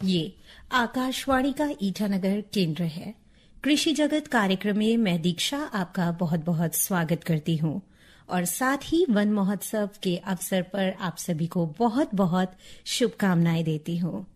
ये आकाशवाणी का ईटानगर केंद्र है। कृषि जगत कार्यक्रम में मैं दीक्षा आपका बहुत बहुत स्वागत करती हूँ और साथ ही वन महोत्सव के अवसर पर आप सभी को बहुत बहुत शुभकामनाएं देती हूँ।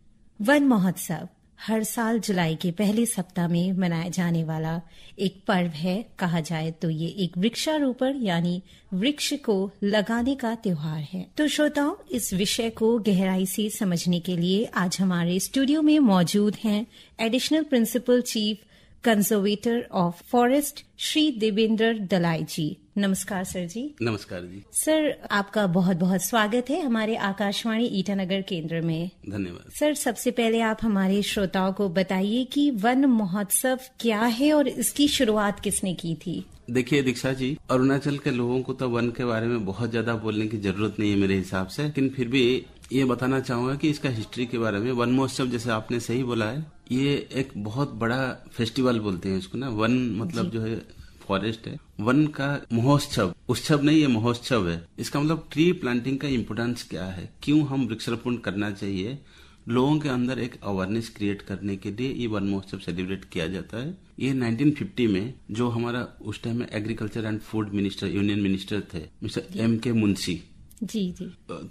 वन महोत्सव हर साल जुलाई के पहले सप्ताह में मनाया जाने वाला एक पर्व है। कहा जाए तो ये एक वृक्षारोपण यानी वृक्ष को लगाने का त्योहार है। तो श्रोताओं, इस विषय को गहराई से समझने के लिए आज हमारे स्टूडियो में मौजूद हैं additional principal chief conservator of forest Shri Devendra Dalai ji. नमस्कार सर जी। नमस्कार जी। सर, आपका बहुत बहुत स्वागत है हमारे आकाशवाणी ईटानगर केंद्र में। धन्यवाद। सर, सबसे पहले आप हमारे श्रोताओं को बताइए कि वन महोत्सव क्या है और इसकी शुरुआत किसने की थी? देखिए दीक्षा जी, अरुणाचल के लोगों को तो वन के बारे में बहुत ज्यादा बोलने की जरूरत नहीं है मेरे हिसाब से, लेकिन फिर भी ये बताना चाहूंगा कि इसका हिस्ट्री के बारे में। वन महोत्सव जैसे आपने सही बोला है, ये एक बहुत बड़ा फेस्टिवल बोलते हैं इसको ना। वन मतलब जो है फॉरेस्ट है, वन का महोत्सव, उत्सव नहीं, ये महोत्सव है। इसका मतलब ट्री प्लांटिंग का इम्पोर्टेंस क्या है, क्यों हम वृक्षारोपण करना चाहिए, लोगों के अंदर एक अवेयरनेस क्रिएट करने के लिए ये वन महोत्सव सेलिब्रेट किया जाता है। ये 1950 में जो हमारा उस टाइम में agriculture and food minister, union minister थे, मिस्टर M.K. मुंशी जी जी,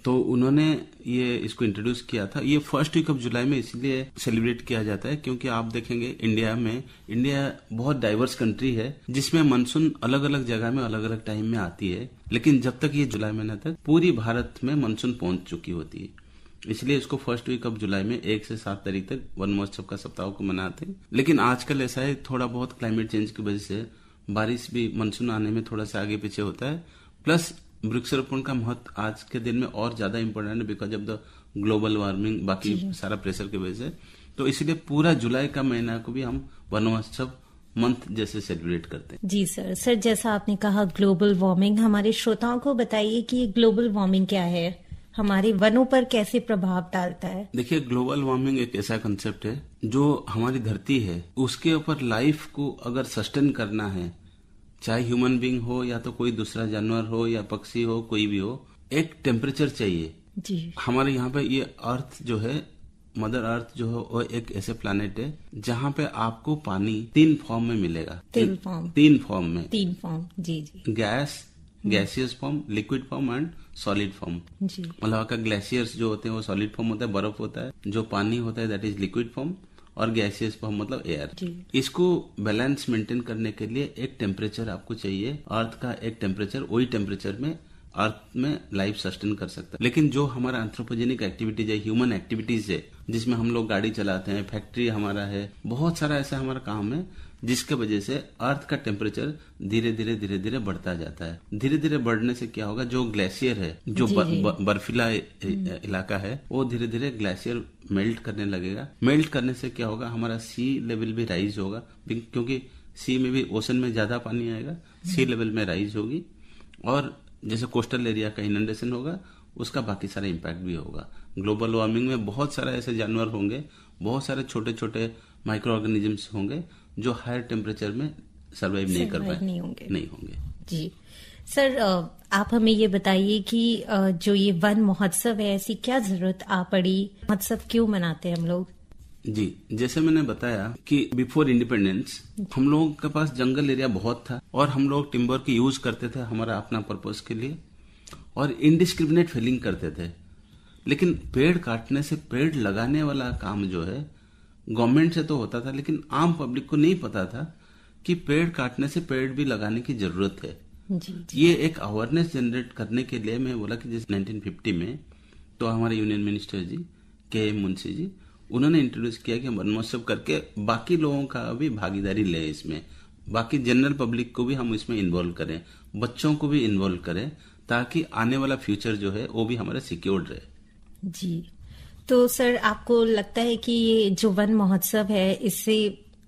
तो उन्होंने ये इसको इंट्रोड्यूस किया था। ये फर्स्ट वीक ऑफ जुलाई में इसलिए सेलिब्रेट किया जाता है क्योंकि आप देखेंगे इंडिया बहुत डाइवर्स कंट्री है, जिसमें मानसून अलग अलग जगह में अलग अलग टाइम में आती है, लेकिन जब तक ये जुलाई महीना तक पूरी भारत में मानसून पहुंच चुकी होती है। इसलिए इसको फर्स्ट वीक ऑफ जुलाई में 1 से 7 तारीख तक वन महोत्सव का सप्ताह को मनाते हैं। लेकिन आजकल ऐसा है, थोड़ा बहुत क्लाइमेट चेंज की वजह से बारिश भी मानसून आने में थोड़ा सा आगे पीछे होता है। प्लस वृक्षारोपण का महत्व आज के दिन में और ज्यादा इम्पोर्टेंट है because of the global warming, बाकी सारा प्रेशर की वजह से। तो इसलिए पूरा जुलाई का महीना को भी हम वन महोत्सव मंथ जैसे सेलिब्रेट करते हैं। जी सर, जैसा आपने कहा ग्लोबल वार्मिंग, हमारे श्रोताओं को बताइए कि ग्लोबल वार्मिंग क्या है, हमारे वनों पर कैसे प्रभाव डालता है? देखिए, ग्लोबल वार्मिंग एक ऐसा कंसेप्ट है जो हमारी धरती है उसके ऊपर लाइफ को अगर सस्टेन करना है, चाहे ह्यूमन बीइंग हो या तो कोई दूसरा जानवर हो या पक्षी हो, कोई भी हो, एक टेम्परेचर चाहिए जी। हमारे यहाँ पे ये अर्थ जो है, मदर अर्थ जो है, वो एक ऐसे प्लैनेट है जहाँ पे आपको पानी 3 फॉर्म में मिलेगा। 3 फॉर्म में। जी जी। Gaseous form, liquid form and solid form. जी। मतलब का ग्लेशियर्स जो होते हैं वो सॉलिड फॉर्म होता है, बर्फ होता है। जो पानी होता है दैट इज लिक्विड फॉर्म, और गैसियस फॉर्म मतलब एयर। इसको बैलेंस मेंटेन करने के लिए एक टेम्परेचर आपको चाहिए, अर्थ का एक टेम्परेचर। वही टेम्परेचर में अर्थ में लाइफ सस्टेन कर सकता है। लेकिन जो हमारा एंथ्रोपोजेनिक एक्टिविटीज है, ह्यूमन एक्टिविटीज है, जिसमें हम लोग गाड़ी चलाते हैं, फैक्ट्री हमारा है, बहुत सारा ऐसा हमारा काम है जिसके वजह से अर्थ का टेम्परेचर धीरे धीरे बढ़ता जाता है। धीरे धीरे बढ़ने से क्या होगा, जो ग्लेशियर है, जो बर्फीला इलाका है, वो धीरे धीरे ग्लेशियर मेल्ट करने लगेगा। मेल्ट करने से क्या होगा, हमारा सी लेवल भी राइज होगा, क्योंकि सी में भी, ओशन में ज्यादा पानी आएगा, सी लेवल में राइज होगी, और जैसे कोस्टल एरिया का इनंडेशन होगा, उसका बाकी सारा इम्पैक्ट भी होगा। ग्लोबल वार्मिंग में बहुत सारा ऐसे जानवर होंगे, बहुत सारे छोटे छोटे माइक्रो ऑर्गेनिजम्स होंगे जो हायर टेम्परेचर में सर्वाइव नहीं कर पाए, नहीं होंगे। जी सर, आप हमें ये बताइए कि जो ये वन महोत्सव है, ऐसी क्या जरूरत आ पड़ी, महोत्सव क्यों मनाते हैं हम लोग? जी, जैसे मैंने बताया कि बिफोर इंडिपेंडेंस हम लोगों के पास जंगल एरिया बहुत था और हम लोग टिम्बर की यूज करते थे हमारा अपना पर्पस के लिए, और इनडिस्क्रिमिनेट फेलिंग करते थे। लेकिन पेड़ काटने से पेड़ लगाने वाला काम जो है गवर्नमेंट से तो होता था, लेकिन आम पब्लिक को नहीं पता था कि पेड़ काटने से पेड़ भी लगाने की जरूरत है। जी। ये एक अवेयरनेस जनरेट करने के लिए मैं बोला कि जैसे 1950 में तो हमारे यूनियन मिनिस्टर जी K.M. मुंशी जी, उन्होंने इंट्रोड्यूस किया कि वन महोत्सव करके बाकी लोगों का भी भागीदारी ले, इसमें बाकी जनरल पब्लिक को भी हम इसमें इन्वॉल्व करें, बच्चों को भी इन्वॉल्व करें, ताकि आने वाला फ्यूचर जो है वो भी हमारा सिक्योर्ड रहे। जी, तो सर आपको लगता है कि ये जो वन महोत्सव है, इससे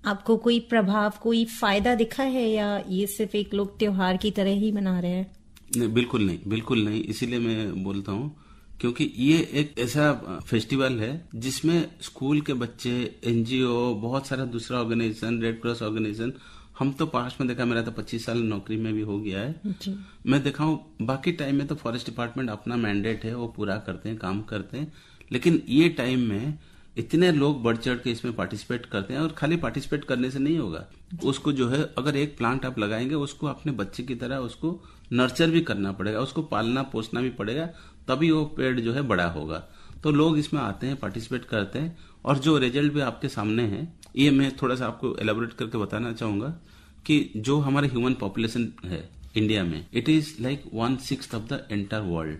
आपको कोई प्रभाव, कोई फायदा दिखा है, या ये सिर्फ एक लोग त्योहार की तरह ही मना रहे हैं? नहीं, बिल्कुल नहीं। इसीलिए मैं बोलता हूँ क्योंकि ये एक ऐसा फेस्टिवल है जिसमें स्कूल के बच्चे, NGO, बहुत सारा दूसरा ऑर्गेनाइजेशन, रेड क्रॉस ऑर्गेनाइजेशन, हम तो पास में देखा, मेरा तो 25 साल नौकरी में भी हो गया है जी। मैं देखा हूँ बाकी टाइम में तो फॉरेस्ट डिपार्टमेंट अपना मैंडेट है वो पूरा करते हैं, काम करते हैं, लेकिन ये टाइम में इतने लोग बढ़ चढ़ के इसमें पार्टिसिपेट करते हैं। और खाली पार्टिसिपेट करने से नहीं होगा, उसको जो है अगर एक प्लांट आप लगाएंगे उसको अपने बच्चे की तरह उसको नर्चर भी करना पड़ेगा, उसको पालना पोसना भी पड़ेगा, तभी वो पेड़ जो है बड़ा होगा। तो लोग इसमें आते हैं, पार्टिसिपेट करते हैं, और जो रिजल्ट भी आपके सामने है, ये मैं थोड़ा सा आपको एलेबोरेट करके बताना चाहूंगा कि जो हमारे ह्यूमन पॉपुलेशन है इंडिया में, it is like 1/6 of the entire world.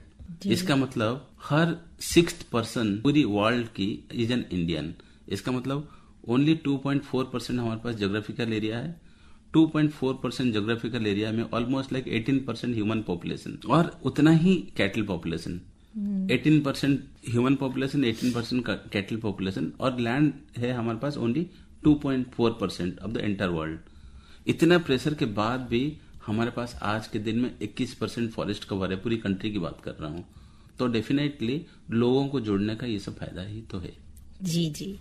इसका मतलब हर 6th पर्सन पूरी वर्ल्ड की इज एन इंडियन। इसका मतलब ओनली 2.4% हमारे पास जोग्राफिकल एरिया है। 2.4% जोग्राफिकल एरिया में ऑलमोस्ट लाइक 18% ह्यूमन पॉपुलेशन, और उतना ही cattle population. 18% human population, 18% cattle population, और लैंड है हमारे पास only 2.4% of the entire world. इतना प्रेशर के बाद भी हमारे पास आज के दिन में 21% फॉरेस्ट कवर है। पूरी कंट्री की बात कर रहा हूँ। तो डेफिनेटली लोगों को जोड़ने का ये सब फायदा ही तो है। जी जी।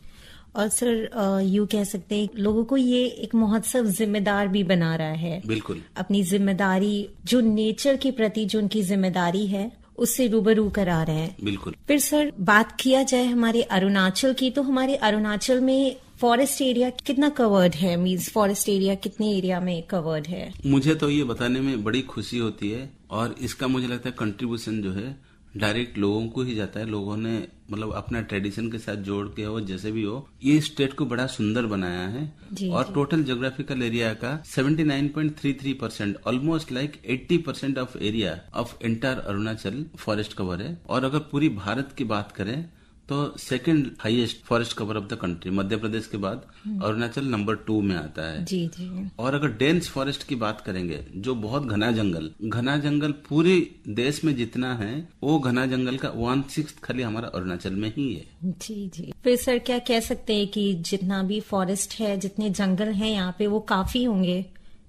और सर यूँ कह सकते हैं लोगों को ये एक महोत्सव जिम्मेदार भी बना रहा है। बिल्कुल, अपनी जिम्मेदारी, जो नेचर के प्रति जो उनकी जिम्मेदारी है, उससे रूबरू करा रहे हैं। बिल्कुल। फिर सर बात किया जाए हमारे अरुणाचल की, तो हमारे अरुणाचल में फॉरेस्ट एरिया कितना कवर्ड है? मींस फॉरेस्ट एरिया कितने एरिया में कवर्ड है? मुझे तो ये बताने में बड़ी खुशी होती है, और इसका मुझे लगता है कंट्रीब्यूशन जो है डायरेक्ट लोगों को ही जाता है। लोगों ने मतलब अपना ट्रेडिशन के साथ जोड़ के हो, जैसे भी हो, ये स्टेट को बड़ा सुंदर बनाया है। और टोटल ज्योग्राफिकल एरिया का 79.33%, almost like 80% of area of entire Arunachal forest cover है। और अगर पूरी भारत की बात करें तो second highest forest cover of the country, Madhya Pradesh के बाद अरुणाचल नंबर 2 में आता है। जी जी। और अगर डेंस फॉरेस्ट की बात करेंगे, जो बहुत घना जंगल पूरे देश में जितना है, वो घना जंगल का 1/6 खाली हमारा अरुणाचल में ही है। जी जी। फिर सर क्या कह सकते हैं कि जितना भी फॉरेस्ट है, जितने जंगल हैं यहाँ पे, वो काफी होंगे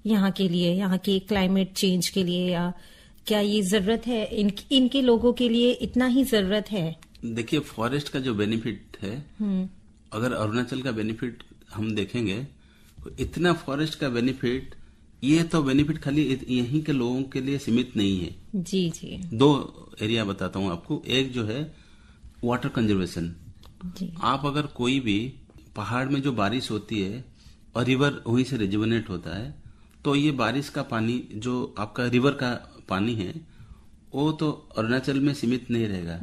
यहाँ के लिए, यहाँ के क्लाइमेट चेंज के लिए, या क्या ये जरूरत है इनके लोगों के लिए, इतना ही जरूरत है? देखिए, फॉरेस्ट का जो बेनिफिट है, अगर अरुणाचल का बेनिफिट हम देखेंगे, इतना फॉरेस्ट का बेनिफिट, ये तो बेनिफिट खाली यहीं के लोगों के लिए सीमित नहीं है। जी जी। 2 एरिया बताता हूँ आपको। एक जो है वाटर कंजर्वेशन। आप अगर कोई भी पहाड़ में जो बारिश होती है और रिवर वहीं से रिजुवनेट होता है, तो ये बारिश का पानी जो आपका रिवर का पानी है, वो तो अरुणाचल में सीमित नहीं रहेगा।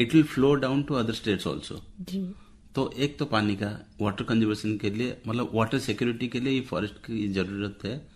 It will flow down to other states also. तो एक तो पानी का वाटर कंजर्वेशन के लिए, मतलब वाटर सिक्योरिटी के लिए ये फॉरेस्ट की जरूरत है।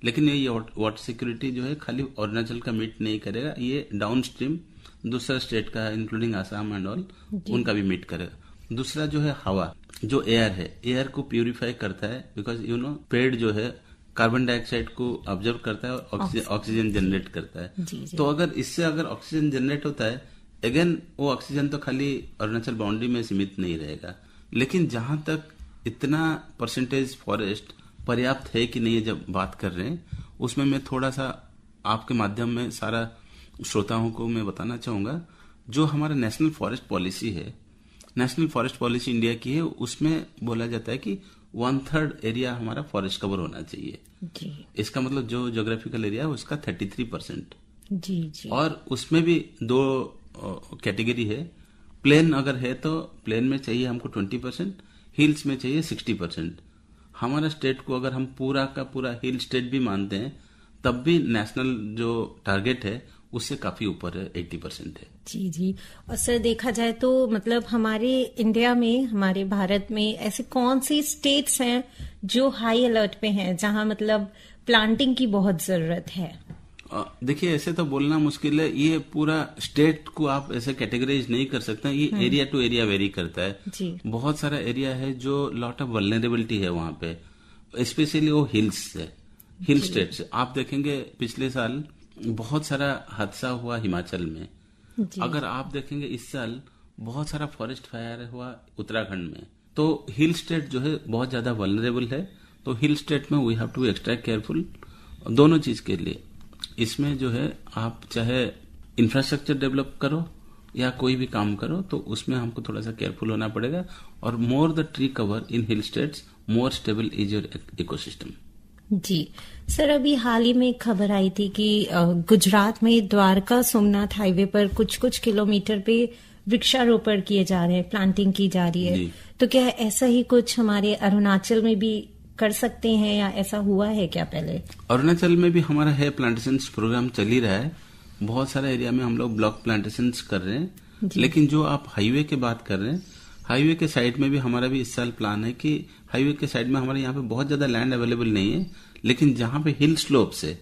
लेकिन ये वाटर सिक्योरिटी जो है खाली अरुणाचल का मीट नहीं करेगा, ये डाउन स्ट्रीम दूसरा स्टेट का इंक्लूडिंग आसाम एंड ऑल, उनका भी मीट करेगा। दूसरा जो है हवा, जो एयर है, एयर को प्यूरिफाई करता है। बिकॉज पेड़ जो है कार्बन डाइऑक्साइड को ऑब्जर्व करता है और ऑक्सीजन जनरेट करता है। तो अगर इससे ऑक्सीजन जनरेट होता है, अगेन वो ऑक्सीजन तो खाली अरुणाचल बाउंड्री में सीमित नहीं रहेगा। लेकिन जहां तक इतना परसेंटेज फॉरेस्ट पर्याप्त है कि नहीं, जब बात कर रहे हैं, उसमें मैं थोड़ा सा आपके माध्यम में सारा श्रोताओं को मैं बताना चाहूंगा। जो हमारा नेशनल फॉरेस्ट पॉलिसी है, नेशनल फॉरेस्ट पॉलिसी इंडिया की है, उसमें बोला जाता है कि 1/3 एरिया हमारा फॉरेस्ट कवर होना चाहिए। जी। इसका मतलब जो ज्योग्राफिकल एरिया है उसका 33%। जी जी। और उसमें भी 2 कैटेगरी है। प्लेन अगर है तो प्लेन में चाहिए हमको 20%, हिल्स में चाहिए 60%। हमारा स्टेट को अगर हम पूरा का पूरा हिल स्टेट भी मानते हैं, तब भी नेशनल जो टारगेट है उससे काफी ऊपर है, 80% है। जी जी। और सर देखा जाए तो मतलब हमारे इंडिया में, हमारे भारत में ऐसे कौन सी स्टेट्स हैं जो हाई अलर्ट पे हैं, जहां मतलब प्लांटिंग की बहुत जरूरत है? देखिए, ऐसे तो बोलना मुश्किल है। ये पूरा स्टेट को आप ऐसे कैटेगराइज नहीं कर सकते। ये एरिया टू एरिया वेरी करता है। जी। बहुत सारा एरिया है जो लॉट ऑफ वल्नरेबिलिटी है वहां पे, स्पेशली वो हिल्स है, हिल स्टेट्स। आप देखेंगे पिछले साल बहुत सारा हादसा हुआ हिमाचल में। अगर आप देखेंगे इस साल बहुत सारा फॉरेस्ट फायर हुआ उत्तराखंड में। तो हिल स्टेट जो है बहुत ज्यादा वल्नरेबल है। तो हिल स्टेट में we have to extra careful दोनों चीज के लिए। इसमें जो है आप चाहे इंफ्रास्ट्रक्चर डेवलप करो या कोई भी काम करो, तो उसमें हमको थोड़ा सा केयरफुल होना पड़ेगा। और more the tree cover in hill states, more stable is your ecosystem. जी सर, अभी हाल ही में खबर आई थी कि गुजरात में द्वारका सोमनाथ हाईवे पर कुछ किलोमीटर पे वृक्षारोपण किए जा रहे हैं, प्लांटिंग की जा रही है, तो क्या ऐसा ही कुछ हमारे अरुणाचल में भी कर सकते हैं या ऐसा हुआ है क्या पहले? अरुणाचल में भी हमारा है प्लांटेशन प्रोग्राम चल ही रहा है। बहुत सारे एरिया में हम लोग ब्लॉक प्लांटेशन कर रहे हैं। लेकिन जो आप हाईवे की बात कर रहे हैं, हाईवे के साइड में भी हमारा भी इस साल प्लान है कि हाईवे के साइड में हमारे यहाँ पे बहुत ज्यादा लैंड अवेलेबल नहीं है, लेकिन जहाँ पे हिल स्लोप्स है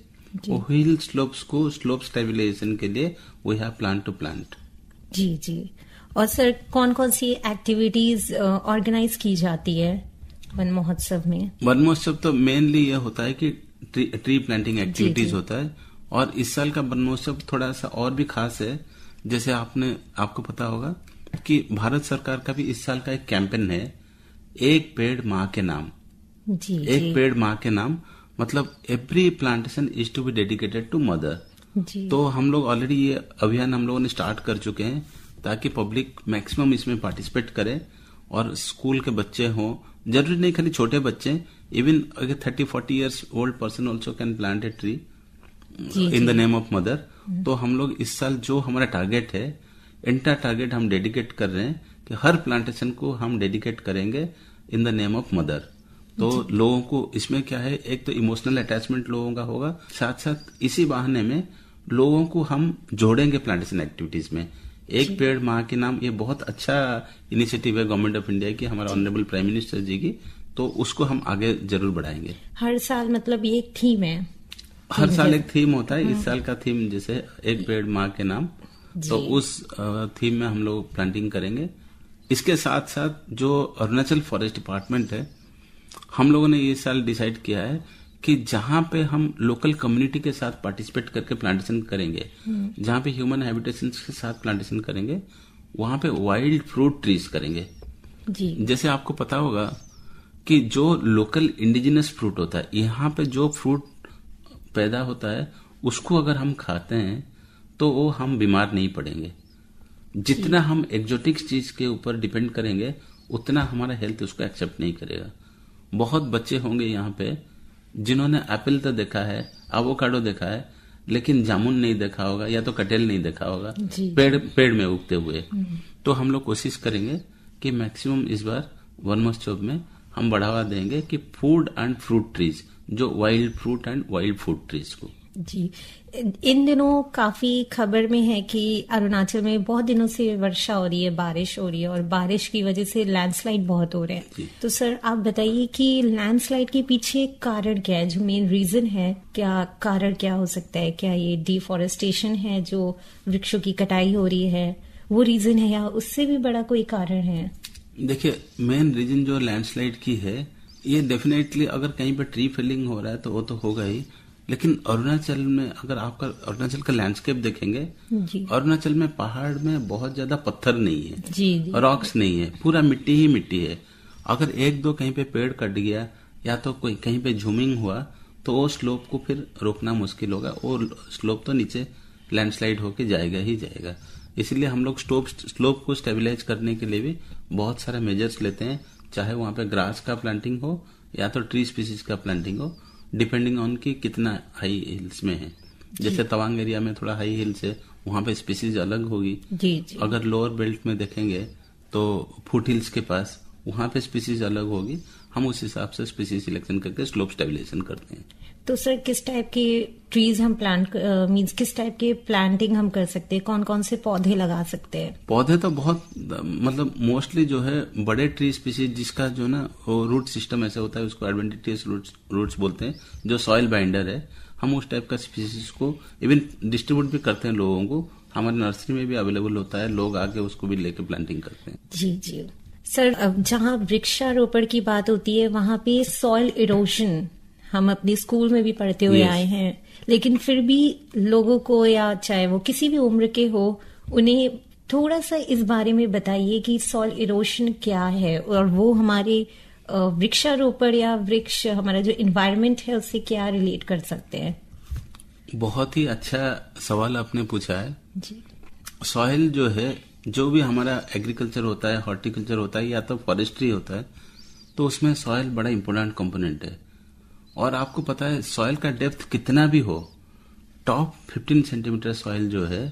वो हिल स्लोप्स को स्लोप स्टेबिलाईजेशन के लिए we have plan to plant. जी जी। और सर कौन कौन सी एक्टिविटीज ऑर्गेनाइज की जाती है वन महोत्सव में? वन महोत्सव तो मेनली ये होता है कि ट्री प्लांटिंग एक्टिविटीज होता है। और इस साल का वन महोत्सव थोड़ा सा और भी खास है। जैसे आपको पता होगा कि भारत सरकार का भी इस साल का एक कैंपेन है, एक पेड़ माँ के नाम। एक पेड़ माँ के नाम मतलब every plantation is to be dedicated to mother. तो हम लोग ऑलरेडी ये अभियान हम लोगों ने स्टार्ट कर चुके हैं ताकि पब्लिक मैक्सिमम इसमें पार्टिसिपेट करे। और स्कूल के बच्चे हों, जरूरी नहीं खाली छोटे बच्चे, इवन अगर 30-40 years old person also can plant a tree in the name of mother. तो हम लोग इस साल जो हमारा टारगेट है, इंटर टारगेट हम डेडिकेट कर रहे हैं कि हर प्लांटेशन को हम डेडिकेट करेंगे in the name of mother. तो लोगों को इसमें क्या है, एक तो इमोशनल अटैचमेंट लोगों का होगा, साथ साथ इसी बहाने में लोगों को हम जोड़ेंगे प्लांटेशन एक्टिविटीज में। एक पेड़ माँ के नाम, ये बहुत अच्छा इनिशिएटिव है गवर्नमेंट ऑफ इंडिया की, हमारा ऑनरेबल प्राइम मिनिस्टर जी की। तो उसको हम आगे जरूर बढ़ाएंगे। हर साल मतलब ये एक थीम है? हर साल एक थीम होता है। इस साल का थीम जैसे एक पेड़ माँ के नाम, तो उस थीम में हम लोग प्लांटिंग करेंगे। इसके साथ साथ जो अरुणाचल फॉरेस्ट डिपार्टमेंट है, हम लोगों ने ये साल डिसाइड किया है कि जहां पे हम लोकल कम्युनिटी के साथ पार्टिसिपेट करके प्लांटेशन करेंगे, जहां पे ह्यूमन हैबिटेशन के साथ प्लांटेशन करेंगे, वहां पे वाइल्ड फ्रूट ट्रीज करेंगे। जैसे आपको पता होगा कि जो लोकल इंडिजिनस फ्रूट होता है, यहाँ पे जो फ्रूट पैदा होता है उसको अगर हम खाते हैं तो वो हम बीमार नहीं पड़ेंगे। जितना हम एक्जोटिक चीज के ऊपर डिपेंड करेंगे उतना हमारा हेल्थ उसको एक्सेप्ट नहीं करेगा। बहुत बच्चे होंगे यहाँ पे जिन्होंने एप्पल तो देखा है, एवोकाडो देखा है, लेकिन जामुन नहीं देखा होगा या तो कटहल नहीं देखा होगा पेड़ में उगते हुए। तो हम लोग कोशिश करेंगे कि मैक्सिमम इस बार वन महोत्सव में हम बढ़ावा देंगे कि फूड एंड फ्रूट ट्रीज, जो wild fruit and wild food trees को। जी, इन दिनों काफी खबर में है कि अरुणाचल में बहुत दिनों से वर्षा हो रही है, बारिश हो रही है, और बारिश की वजह से लैंडस्लाइड बहुत हो रहे हैं। तो सर आप बताइए कि लैंडस्लाइड के पीछे कारण क्या है, जो मेन रीजन है, क्या कारण क्या हो सकता है? क्या ये डिफॉरेस्टेशन है, जो वृक्षों की कटाई हो रही है, वो रीजन है, या उससे भी बड़ा कोई कारण है? देखिए, मेन रीजन जो लैंडस्लाइड की है, ये डेफिनेटली अगर कहीं पर ट्री फेलिंग हो रहा है तो वो तो होगा ही। लेकिन अरुणाचल में अगर आपका अरुणाचल का लैंडस्केप देखेंगे, अरुणाचल में पहाड़ में बहुत ज्यादा पत्थर नहीं है, रॉक्स नहीं है, पूरा मिट्टी ही मिट्टी है। अगर एक दो कहीं पे पेड़ कट गया या तो कोई कहीं पे झूमिंग हुआ तो वो स्लोप को फिर रोकना मुश्किल होगा। वो स्लोप तो नीचे लैंडस्लाइड होके जाएगा ही जाएगा। इसलिए हम लोग स्लोप को स्टेबिलाईज करने के लिए भी बहुत सारे मेजर्स लेते हैं, चाहे वहां पे ग्रास का प्लांटिंग हो या तो ट्री स्पीसीज का प्लांटिंग हो, डिपेंडिंग ऑन कि कितना हाई हिल्स में है। जैसे तवांग एरिया में थोड़ा हाई हिल्स है, वहां पे स्पीसीज अलग होगी। अगर लोअर बेल्ट में देखेंगे तो फुट हिल्स के पास वहां पे स्पीसीज अलग होगी। हम उस हिसाब से स्पीसीज सिलेक्शन करके स्लोप स्टेबिलाईजेशन करते हैं। तो सर किस टाइप के ट्रीज हम प्लांट मींस किस टाइप के प्लांटिंग हम कर सकते हैं? कौन कौन से पौधे लगा सकते हैं? पौधे तो बहुत मतलब मोस्टली जो है बड़े ट्री स्पीसीज जिसका जो ना वो रूट सिस्टम ऐसा होता है, उसको एडवेंटिशियस रूट्स बोलते हैं, जो सॉइल बाइंडर है। हम उस टाइप का स्पीसीज को इवन डिस्ट्रीब्यूट भी करते हैं लोगों को। हमारे नर्सरी में भी अवेलेबल होता है, लोग आके उसको भी लेके प्लांटिंग करते हैं। जी सर, अब जहाँ वृक्षारोपण की बात होती है वहां पे सॉइल इरोजन हम अपने स्कूल में भी पढ़ते हुए आए हैं, लेकिन फिर भी लोगों को, या चाहे वो किसी भी उम्र के हो, उन्हें थोड़ा सा इस बारे में बताइए कि सॉइल इरोजन क्या है और वो हमारे वृक्षारोपण या वृक्ष हमारा जो एनवायरनमेंट है उससे क्या रिलेट कर सकते हैं। बहुत ही अच्छा सवाल आपने पूछा है जी। सॉइल जो है, जो भी हमारा एग्रीकल्चर होता है, हॉर्टिकल्चर होता है या तो फॉरेस्ट्री होता है, तो उसमें सॉइल बड़ा इंपॉर्टेंट कंपोनेंट है। और आपको पता है सॉइल का डेप्थ कितना भी हो, टॉप 15 सेंटीमीटर सॉइल जो है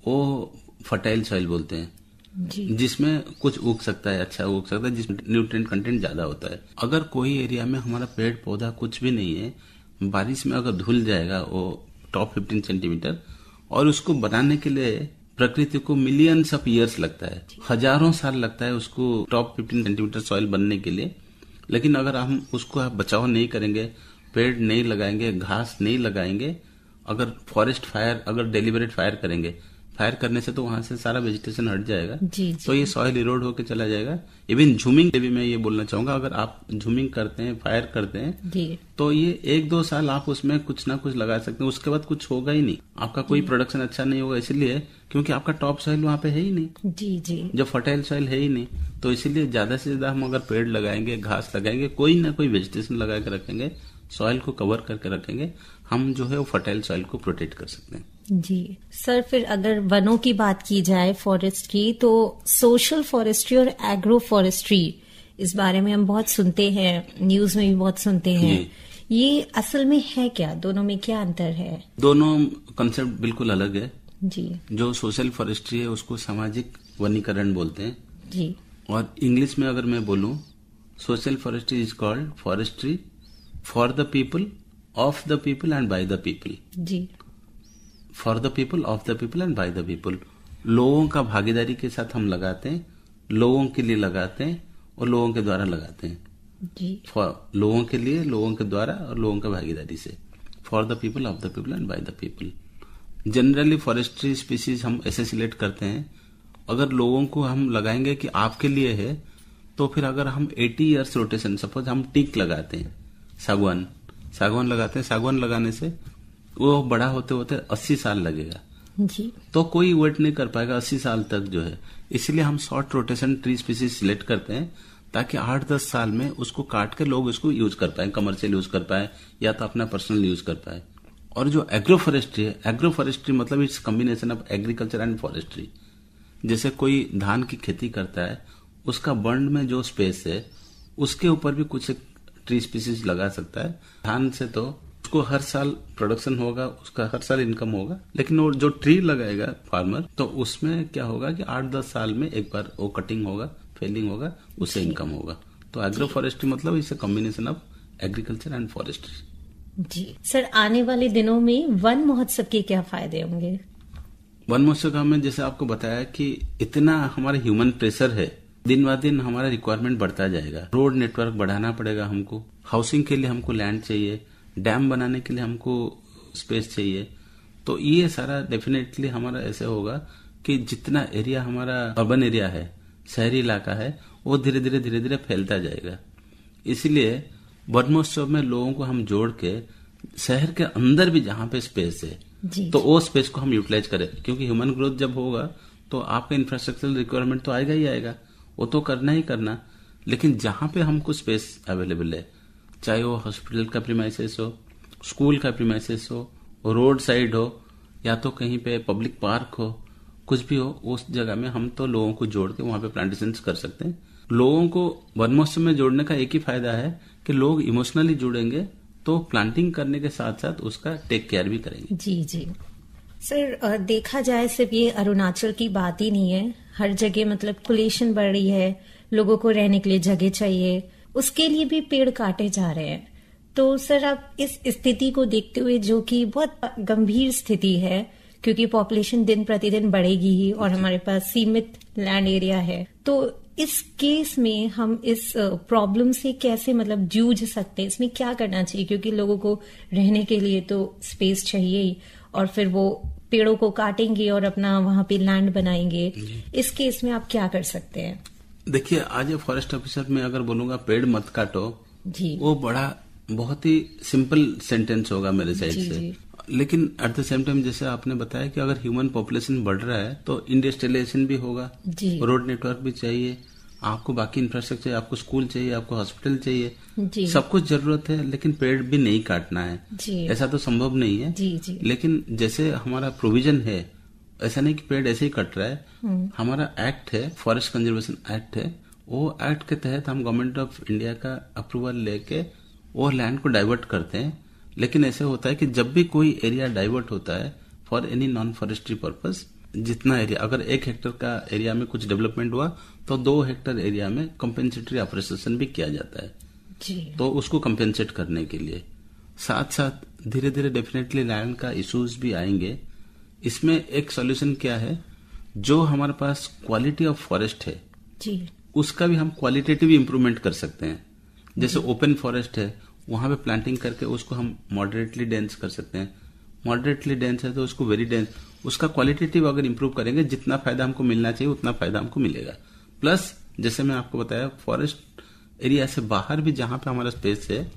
वो फर्टाइल सॉइल बोलते हैं। जिसमें कुछ उग सकता है, अच्छा उग सकता है, जिसमें न्यूट्रिएंट कंटेंट ज्यादा होता है। अगर कोई एरिया में हमारा पेड़ पौधा कुछ भी नहीं है, बारिश में अगर धुल जाएगा वो टॉप 15 सेंटीमीटर, और उसको बनाने के लिए प्रकृति को मिलियंस ऑफ ईयर्स लगता है, हजारों साल लगता है उसको टॉप 15 सेंटीमीटर सॉइल बनने के लिए। लेकिन अगर हम उसको बचाव नहीं करेंगे, पेड़ नहीं लगाएंगे, घास नहीं लगाएंगे, अगर फॉरेस्ट फायर, अगर डेलिबरेट फायर करेंगे, फायर करने से तो वहां से सारा वेजिटेशन हट जाएगा। तो ये सॉइल इरोड होकर चला जाएगा। इवन झूमिंग भी मैं ये बोलना चाहूंगा, अगर आप झूमिंग करते हैं, फायर करते हैं, तो ये 1-2 साल आप उसमें कुछ ना कुछ लगा सकते हैं, उसके बाद कुछ होगा ही नहीं, आपका कोई प्रोडक्शन अच्छा नहीं होगा। इसलिए क्योंकि आपका टॉप सॉइल वहां पे है ही नहीं, जब फर्टाइल सॉइल है ही नहीं, तो इसीलिए ज्यादा से ज्यादा हम अगर पेड़ लगाएंगे, घास लगाएंगे, कोई ना कोई वेजिटेशन लगा के रखेंगे, सॉइल को कवर करके रखेंगे, हम जो है वो फर्टाइल सॉइल को प्रोटेक्ट कर सकते हैं। जी सर, फिर अगर वनों की बात की जाए, फॉरेस्ट की, तो सोशल फॉरेस्ट्री और एग्रो फॉरेस्ट्री, इस बारे में हम बहुत सुनते हैं, न्यूज में भी बहुत सुनते हैं। ये असल में है क्या? दोनों में क्या अंतर है? दोनों कंसेप्ट बिल्कुल अलग है जी। जो सोशल फॉरेस्ट्री है उसको सामाजिक वनीकरण बोलते हैं जी, और इंग्लिश में अगर मैं बोलूं, social forestry is called forestry for the people, of the people and by the people. जी, for the people, of the people and by the people. लोगों का भागीदारी के साथ हम लगाते हैं, लोगों के लिए लगाते हैं और लोगों के द्वारा लगाते हैं जी। लोगों के लिए, लोगों के द्वारा और लोगों का भागीदारी से। For the people, of the people and by the people. Generally forestry species हम ऐसे सिलेक्ट करते हैं, अगर लोगों को हम लगाएंगे कि आपके लिए है, तो फिर अगर हम 80 ईयर्स रोटेशन, सपोज हम टीक लगाते हैं, सागवान लगाते हैं, सागवान लगाने से वो बड़ा होते होते 80 साल लगेगा जी, तो कोई वेट नहीं कर पाएगा 80 साल तक जो है। इसलिए हम short rotation tree species select करते हैं ताकि 8-10 साल में उसको काट के लोग उसको यूज कर पाए, कमर्शियल यूज कर पाए या तो अपना पर्सनल यूज कर पाए। और जो एग्रो फॉरेस्ट्री है, एग्रो फॉरेस्ट्री मतलब it's combination of agriculture and forestry. जैसे कोई धान की खेती करता है, उसका बर्न में जो स्पेस है उसके ऊपर भी कुछ ट्री स्पीसीज लगा सकता है। धान से तो उसको हर साल प्रोडक्शन होगा, उसका हर साल इनकम होगा, लेकिन वो जो ट्री लगाएगा फार्मर, तो उसमें क्या होगा कि 8-10 साल में एक बार वो कटिंग होगा, फेलिंग होगा, उससे इनकम होगा। तो एग्रो फॉरेस्ट्री मतलब it's a combination of agriculture and forestry. जी सर, आने वाले दिनों में वन महोत्सव के क्या फायदे होंगे? वन महोत्सव का हमने जैसे आपको बताया कि इतना हमारा ह्यूमन प्रेशर है, दिन ब दिन हमारा रिक्वायरमेंट बढ़ता जाएगा। रोड नेटवर्क बढ़ाना पड़ेगा हमको, हाउसिंग के लिए हमको लैंड चाहिए, डैम बनाने के लिए हमको स्पेस चाहिए। तो ये सारा डेफिनेटली हमारा ऐसे होगा कि जितना एरिया हमारा अर्बन एरिया है, शहरी इलाका है, वो धीरे धीरे फैलता जाएगा। इसलिए वन महोत्सव में लोगों को हम जोड़ के शहर के अंदर भी जहां पे स्पेस है तो वो स्पेस को हम यूटिलाइज करें, क्योंकि ह्यूमन ग्रोथ जब होगा तो आपका इंफ्रास्ट्रक्चरल रिक्वायरमेंट तो आएगा ही आएगा, वो तो करना ही करना। लेकिन जहां पे हमको स्पेस अवेलेबल है, चाहे वो हॉस्पिटल का प्रीमाइसेस हो, स्कूल का प्रीमाइसेस हो, रोड साइड हो, या तो कहीं पे पब्लिक पार्क हो, कुछ भी हो, उस जगह में हम तो लोगों को जोड़ के वहां पे प्लांटेशन कर सकते हैं। लोगों को वन महोत्सव में जोड़ने का एक ही फायदा है कि लोग इमोशनली जुड़ेंगे तो प्लांटिंग करने के साथ साथ उसका टेक केयर भी करेंगे। जी जी सर, देखा जाए सिर्फ ये अरुणाचल की बात ही नहीं है, हर जगह मतलब पॉपुलेशन बढ़ रही है, लोगों को रहने के लिए जगह चाहिए, उसके लिए भी पेड़ काटे जा रहे हैं। तो सर, आप इस स्थिति को देखते हुए, जो कि बहुत गंभीर स्थिति है क्योंकि पॉपुलेशन दिन प्रतिदिन बढ़ेगी ही और हमारे पास सीमित लैंड एरिया है, तो इस केस में हम इस प्रॉब्लम से कैसे मतलब जूझ सकते हैं? इसमें क्या करना चाहिए? क्योंकि लोगों को रहने के लिए तो स्पेस चाहिए ही, और फिर वो पेड़ों को काटेंगे और अपना वहां पे लैंड बनाएंगे। इस केस में आप क्या कर सकते हैं? देखिए, आज फॉरेस्ट ऑफिसर में अगर बोलूंगा पेड़ मत काटो जी, वो बहुत ही सिंपल सेंटेंस होगा मेरे साइड से। लेकिन एट द सेम टाइम जैसे आपने बताया कि अगर ह्यूमन पॉपुलेशन बढ़ रहा है तो इंडस्ट्रियलाइजेशन भी होगा, रोड नेटवर्क भी चाहिए, आपको बाकी इंफ्रास्ट्रक्चर, आपको स्कूल चाहिए, आपको हॉस्पिटल चाहिए, सब कुछ जरूरत है। लेकिन पेड़ भी नहीं काटना है, ऐसा तो संभव नहीं है। लेकिन जैसे हमारा प्रोविजन है, ऐसा नहीं कि पेड़ ऐसे ही कट रहा है। हमारा एक्ट है, फॉरेस्ट कंजर्वेशन एक्ट है, वो एक्ट के तहत हम गवर्नमेंट ऑफ इंडिया का अप्रूवल लेके वो लैंड को डाइवर्ट करते हैं। लेकिन ऐसे होता है कि जब भी कोई एरिया डाइवर्ट होता है for any non forestry purpose, जितना एरिया, अगर 1 हेक्टेयर का एरिया में कुछ डेवलपमेंट हुआ तो 2 हेक्टेयर एरिया में कंपेंसेटरी अप्रिसिएशन भी किया जाता है जी। तो उसको कंपेंसेट करने के लिए साथ साथ धीरे धीरे डेफिनेटली लैंड का इश्यूज भी आएंगे। इसमें एक सॉल्यूशन क्या है, जो हमारे पास क्वालिटी ऑफ फॉरेस्ट है जी, उसका भी हम क्वालिटेटिव इंप्रूवमेंट कर सकते हैं। जैसे ओपन फॉरेस्ट है, वहां पे प्लांटिंग करके उसको हम मॉडरेटली डेंस कर सकते हैं। मॉडरेटली डेंस है तो उसको वेरी डेंस, उसका क्वालिटेटिव अगर इंप्रूव करेंगे, जितना फायदा हमको मिलना चाहिए उतना फायदा हमको मिलेगा। प्लस जैसे मैं आपको बताया, फॉरेस्ट एरिया से बाहर भी जहां पे हमारा स्पेस है,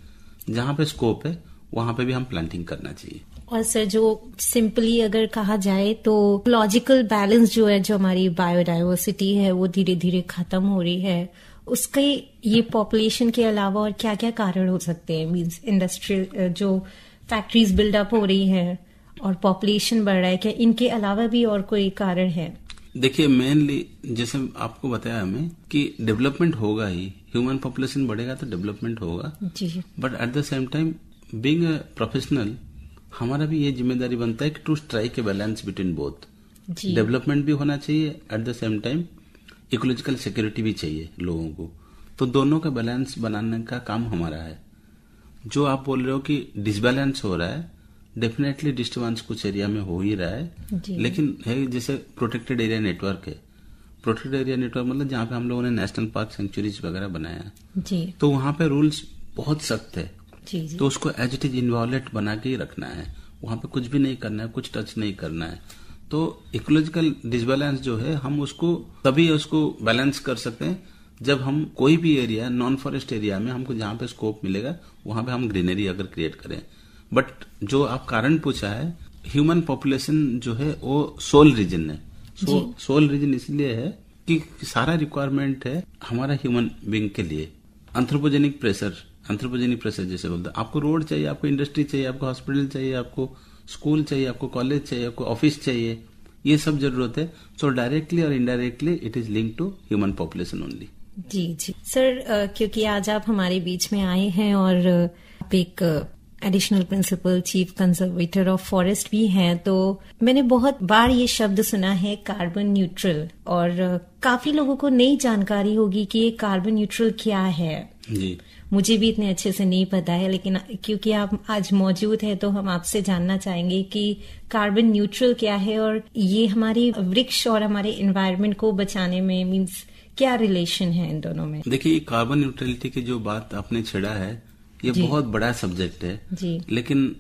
जहां पे स्कोप है, वहां पे भी हम प्लांटिंग करना चाहिए। और सर, जो सिंपली अगर कहा जाए तो लॉजिकल बैलेंस जो है, जो हमारी बायोडाइवर्सिटी है, वो धीरे धीरे खत्म हो रही है। उसके ये पॉपुलेशन के अलावा और क्या क्या कारण हो सकते हैं? मींस इंडस्ट्रियल जो फैक्ट्रीज बिल्डअप हो रही हैं और पॉपुलेशन बढ़ रहा है, क्या इनके अलावा भी और कोई कारण है? देखिए, मेनली जैसे आपको बताया हमें कि डेवलपमेंट होगा ही, ह्यूमन पॉपुलेशन बढ़ेगा तो डेवलपमेंट होगा जी। But at the same time being a professional, हमारा भी ये जिम्मेदारी बनता है कि to strike a balance between both. Development भी होना चाहिए, at the same time ecological security भी चाहिए लोगों को। तो दोनों का बैलेंस बनाने का काम हमारा है। जो आप बोल रहे हो कि डिसबैलेंस हो रहा है, डेफिनेटली डिस्टर्बेंस कुछ एरिया में हो ही रहा है, लेकिन है जैसे प्रोटेक्टेड एरिया नेटवर्क है। प्रोटेक्टेड एरिया नेटवर्क मतलब जहां पे हम लोगों ने नेशनल पार्क, सेंचुरीज वगैरह बनाया जी। तो वहां पे रूल्स बहुत सख्त है जी। तो उसको एज इट इज इनवॉलेट बना के ही रखना है, वहां पे कुछ भी नहीं करना है, कुछ टच नहीं करना है। तो इकोलॉजिकल डिसबैलेंस जो है, हम उसको तभी उसको बैलेंस कर सकते हैं जब हम कोई भी एरिया, नॉन फॉरेस्ट एरिया में हमको जहां पे स्कोप मिलेगा वहां पे हम ग्रीनरी अगर क्रिएट करें। बट जो आप कारण पूछा है, ह्यूमन पॉपुलेशन जो है वो सोल रीजन है। सोल रीजन इसलिए है कि सारा रिक्वायरमेंट है हमारा ह्यूमन बीइंग के लिए। एंथ्रोपोजेनिक प्रेशर जैसे बोलते हैं, आपको रोड चाहिए, आपको इंडस्ट्री चाहिए, आपको हॉस्पिटल चाहिए, आपको स्कूल चाहिए, आपको कॉलेज चाहिए, आपको ऑफिस चाहिए, ये सब जरूरत है। सो डायरेक्टली और indirectly it is link to human population only. जी जी सर, क्योंकि आज आप हमारे बीच में आए हैं और आप एक additional principal chief conservator of forest भी हैं, तो मैंने बहुत बार ये शब्द सुना है कार्बन न्यूट्रल, और काफी लोगों को नई जानकारी होगी कि ये कार्बन न्यूट्रल क्या है जी। मुझे भी इतने अच्छे से नहीं पता है, लेकिन क्योंकि आप आज मौजूद हैं तो हम आपसे जानना चाहेंगे कि कार्बन न्यूट्रल क्या है और ये हमारी वृक्ष और हमारे एनवायरनमेंट को बचाने में मीन्स क्या रिलेशन है इन दोनों में। देखिए, कार्बन न्यूट्रलिटी की जो बात आपने छेड़ा है, ये बहुत बड़ा सब्जेक्ट है जी। लेकिन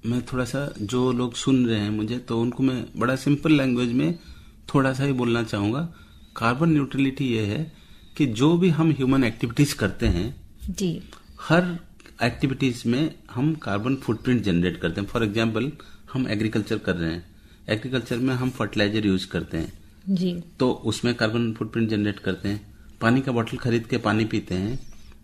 मैं थोड़ा सा, जो लोग सुन रहे हैं मुझे, तो उनको मैं बड़ा सिंपल लैंग्वेज में थोड़ा सा ही बोलना चाहूंगा। कार्बन न्यूट्रलिटी ये है कि जो भी हम ह्यूमन एक्टिविटीज करते हैं जी, हर एक्टिविटीज में हम कार्बन फुटप्रिंट जनरेट करते हैं। फॉर एग्जाम्पल, हम एग्रीकल्चर कर रहे हैं, एग्रीकल्चर में हम फर्टिलाइजर यूज करते हैं जी, तो उसमें कार्बन फुटप्रिंट जनरेट करते हैं। पानी का बोतल खरीद के पानी पीते हैं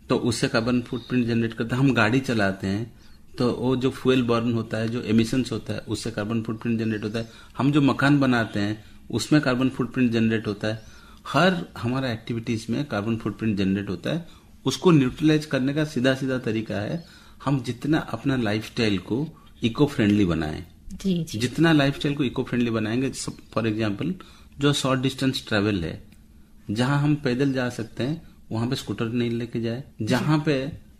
तो उससे कार्बन फुटप्रिंट जनरेट करते हैं। हम गाड़ी चलाते हैं तो वो जो फ्यूल बर्न होता है, जो एमिशंस होता है, उससे कार्बन फुटप्रिंट जनरेट होता है। हम जो मकान बनाते हैं उसमें कार्बन फुटप्रिंट जनरेट होता है। हर हमारा एक्टिविटीज में कार्बन फुटप्रिंट जनरेट होता है। उसको न्यूट्रलाइज करने का सीधा सीधा तरीका है, हम जितना अपना लाइफस्टाइल को इको फ्रेंडली बनाएं जी, जी। जितना लाइफस्टाइल को इको फ्रेंडली बनाएंगे, फॉर एग्जाम्पल जो शॉर्ट डिस्टेंस ट्रेवल है, जहां हम पैदल जा सकते हैं वहां पे स्कूटर नहीं लेके जाए। जहां पे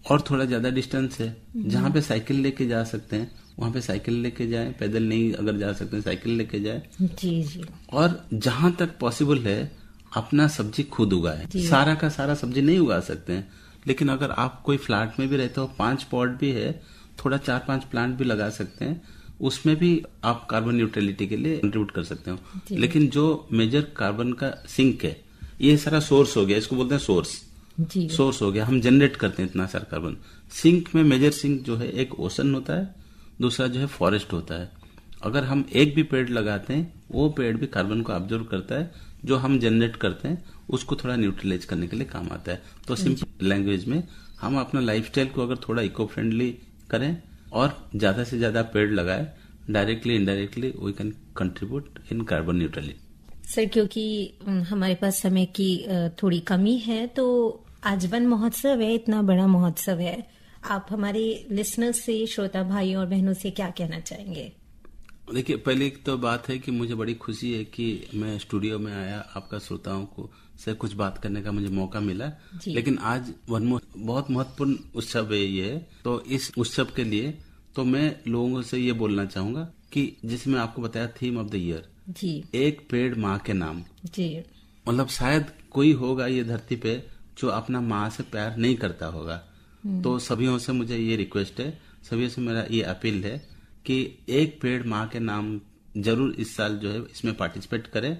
और थोड़ा ज्यादा डिस्टेंस है, जहां पे साइकिल लेके जा सकते हैं वहां पे साइकिल लेके जाए। पैदल नहीं अगर जा सकते हैं, साइकिल लेके जाए जी जी। और जहां तक पॉसिबल है अपना सब्जी खुद उगाए। सारा का सारा सब्जी नहीं उगा सकते हैं, लेकिन अगर आप कोई फ्लैट में भी रहते हो, 5 पॉट भी है, थोड़ा 4-5 प्लांट भी लगा सकते हैं, उसमें भी आप कार्बन न्यूट्रलिटी के लिए कंट्रीब्यूट कर सकते हो। लेकिन जो मेजर कार्बन का सिंक है, ये सारा सोर्स हो गया, इसको बोलते हैं सोर्स हो गया। हम जनरेट करते हैं इतना सारा कार्बन। सिंक में मेजर सिंक जो है, एक ओशन होता है, दूसरा जो है फॉरेस्ट होता है। अगर हम एक भी पेड़ लगाते हैं, वो पेड़ भी कार्बन को ऑब्जर्व करता है, जो हम जनरेट करते हैं उसको थोड़ा न्यूट्रलाइज करने के लिए काम आता है। तो सिंपल लैंग्वेज में हम अपना लाइफस्टाइल को अगर थोड़ा इको फ्रेंडली करें और ज्यादा से ज्यादा पेड़ लगाए, directly indirectly we can contribute in carbon neutrality. Sir, क्योंकि हमारे पास समय की थोड़ी कमी है, तो आज वन महोत्सव है, इतना बड़ा महोत्सव है, आप हमारे लिसनर्स से, श्रोता भाई और बहनों से क्या कहना चाहेंगे? देखिए, पहले तो बात है कि मुझे बड़ी खुशी है कि मैं स्टूडियो में आया, आपका श्रोताओं को से कुछ बात करने का मुझे मौका मिला। लेकिन आज बहुत महत्वपूर्ण उत्सव है ये, तो इस उत्सव के लिए तो मैं लोगों से ये बोलना चाहूंगा कि जिसमें आपको बताया थीम ऑफ द ईयर जी, एक पेड़ माँ के नाम जी। मतलब शायद कोई होगा ये धरती पे जो अपना माँ से प्यार नहीं करता होगा। तो सभी से मुझे ये रिक्वेस्ट है, सभी से मेरा ये अपील है कि एक पेड़ माँ के नाम जरूर इस साल जो है इसमें पार्टिसिपेट करें।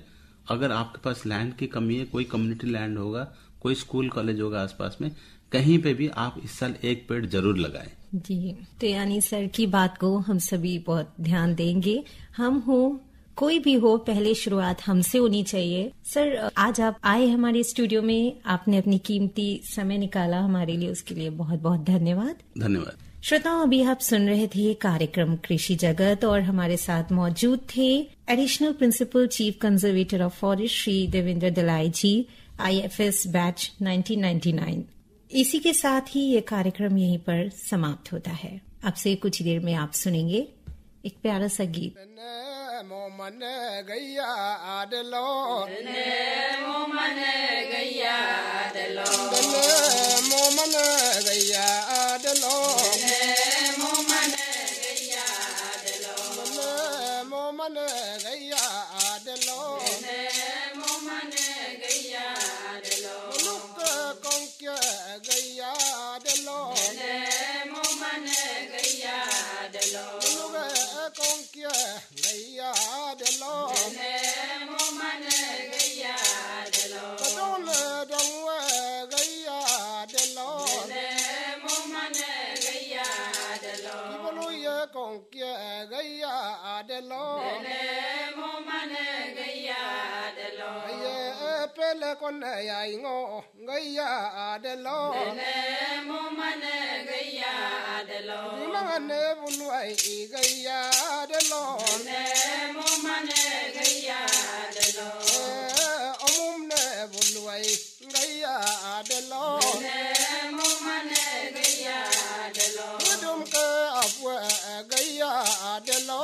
अगर आपके पास लैंड की कमी है, कोई कम्युनिटी लैंड होगा, कोई स्कूल कॉलेज होगा आसपास में, कहीं पे भी आप इस साल एक पेड़ जरूर लगाएं। जी, तो यानी सर की बात को हम सभी बहुत ध्यान देंगे। हम हो कोई भी हो, पहले शुरुआत हमसे होनी चाहिए। सर, आज आप आए हमारे स्टूडियो में, आपने अपनी कीमती समय निकाला हमारे लिए, उसके लिए बहुत बहुत धन्यवाद। धन्यवाद। श्रोताओं, अभी आप सुन रहे थे कार्यक्रम कृषि जगत और हमारे साथ मौजूद थे additional principal chief conservator of forest Shri Devendra Dalai ji, IFS batch 1999। इसी के साथ ही ये कार्यक्रम यहीं पर समाप्त होता है। अब से कुछ देर में आप सुनेंगे एक प्यारा सा गीत। मोमन गैया आडलो, मोमन गैया आडलो, मोमन गैया आडलो, मोमन गैया आडलो, मोमन गैया आडलो, मोमन गैया आडलो, लुक कौंक्य गैया आडलो, मोमन गैया आडलो, लुक कौंक्य गैया आडलो, मोमन गैया आडलो, कदोल डंग गैया आडलो, मोमन गैया आडलो, बोलो ये कौंक्य गैया आडलो, मोमन गैया आडलो, ये पहले कौन आएंगो गैया आडलो, मोमन गैया आडलो, बुलाने बुलवाई गैया आडलो, मोमन गैया आडलो, अमुम ने बुलवाई गैया आडलो, मोमन गैया आडलो, दुम के अब गैया आडलो,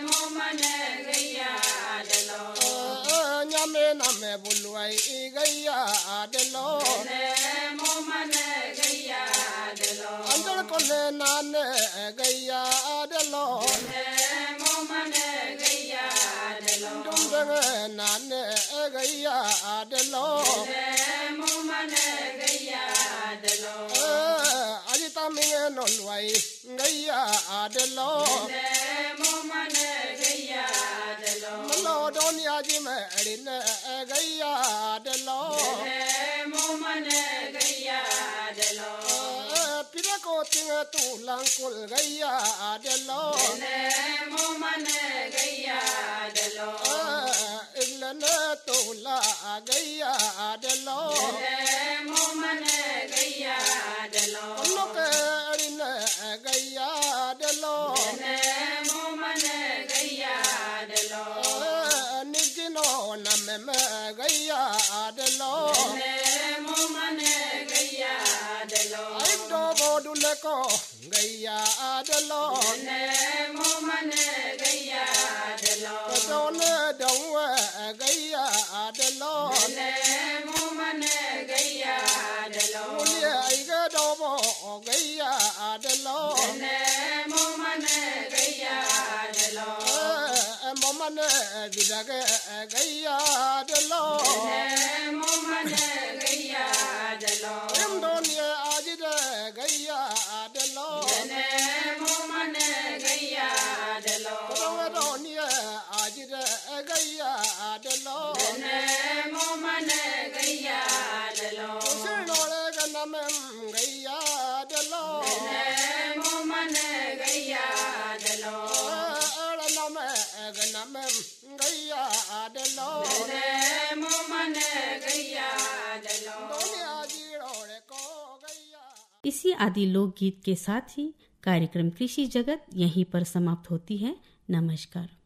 मोमन गैया आडलो, न्यामे नामे बुलवाई गैया आडलो, मोमन गैया आडलो, अंदर कोने नाने गैया आडलो, मोमन गैया आडलो, दुम दंगे नाने गैया आडलो, मोमन गैया आडलो, अजिता मिंगे नोलवाई गैया आडलो, मोमन गैया आडलो, मलो दोनिया जी में अड़िने गैया आडलो, मोमन गैया आडलो, पिरा को तिंगे तू लंकुल गैया आडलो, मोमन गैया आडलो, इल्लने तोला गैया आडलो, मोमन गैया आडलो, लोग अड़िने गैया आडलो, मोमन गैया आडलो, निजिनो नमे में गैया आडलो, मोमन गैया आडलो, आइडो बोडुले को गैया आडलो, मोमन गैया आडलो, दोने दौए गैया आडलो, मोमन गैया आडलो, मुलिए आइगे दोबो गैया आडलो, मोमन गैया आडलो, मोमन विदगे गैया आडलो, मोमन गैया आडलो, इमदोनिए आज दे गैया आडलो, मोमन गैया आडलो, दोनिए आज दे गैया आडलो, मोमन गैया आडलो, सिरनोले गनमे गैया आडलो, मोमन गैया आडलो, अड़नमे गनमे गैया आडलो, मोमन गैया आडलो। दोनिया जीरोड़े को गैया। इसी आदि लोकगीत के साथ ही कार्यक्रम कृषि जगत यहीं पर समाप्त होती है। नमस्कार।